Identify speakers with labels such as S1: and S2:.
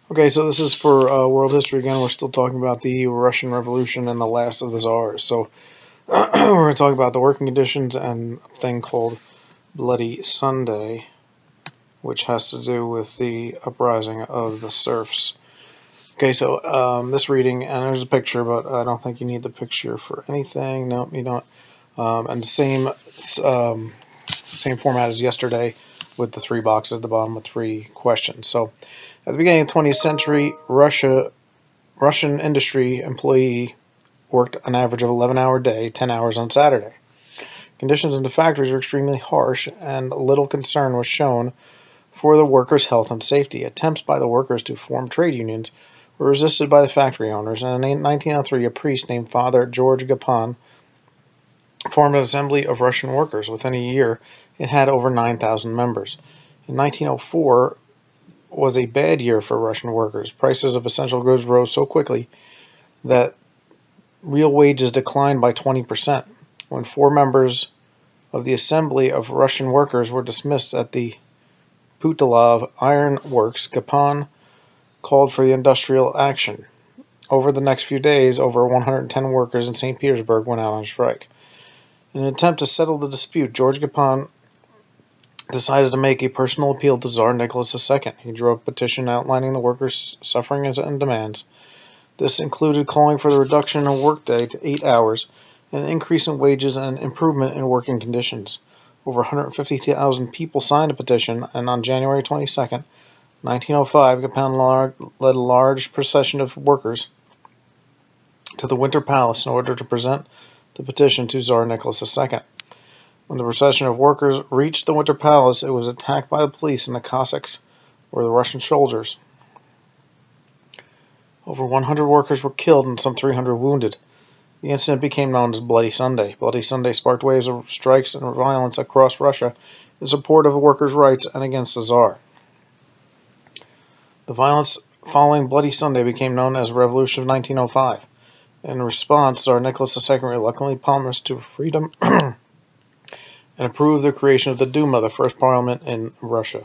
S1: Okay, so this is for world history again. We're still talking about the Russian Revolution and the last of the Tsars. So we're going to talk about the working conditions and a thing called Bloody Sunday, which has to do with the uprising of the serfs. Okay, so this reading, and there's a picture, but I don't think you need the picture for anything. No, you don't. And the same format as yesterday, with the 3 boxes at the bottom with 3 questions. So at the beginning of the 20th century, Russian industry employee worked an average of 11-hour day, 10 hours on Saturday. Conditions in the factories were extremely harsh, and little concern was shown for the workers' health and safety. Attempts by the workers to form trade unions were resisted by the factory owners, and in 1903 a priest named Father George Gapon formed an assembly of Russian workers. Within a year, it had over 9,000 members. In 1904 was a bad year for Russian workers. Prices of essential goods rose so quickly that real wages declined by 20%. When 4 members of the Assembly of Russian Workers were dismissed at the Putilov Iron Works, Gapon called for the industrial action. Over the next few days, over 110 workers in St. Petersburg went out on strike. In an attempt to settle the dispute, George Gapon decided to make a personal appeal to Tsar Nicholas II. He drew up a petition outlining the workers' sufferings and demands. This included calling for the reduction in workday to 8 hours, an increase in wages, and an improvement in working conditions. Over 150,000 people signed a petition, and on January 22, 1905, Gapon led a large procession of workers to the Winter Palace in order to present the petition to Tsar Nicholas II. When the procession of workers reached the Winter Palace, it was attacked by the police and the Cossacks, or the Russian soldiers. Over 100 workers were killed and some 300 wounded. The incident became known as Bloody Sunday. Bloody Sunday sparked waves of strikes and violence across Russia in support of workers' rights and against the Tsar. The violence following Bloody Sunday became known as the Revolution of 1905. In response, Tsar Nicholas II reluctantly promised to freedom and approved the creation of the Duma, the first parliament in Russia.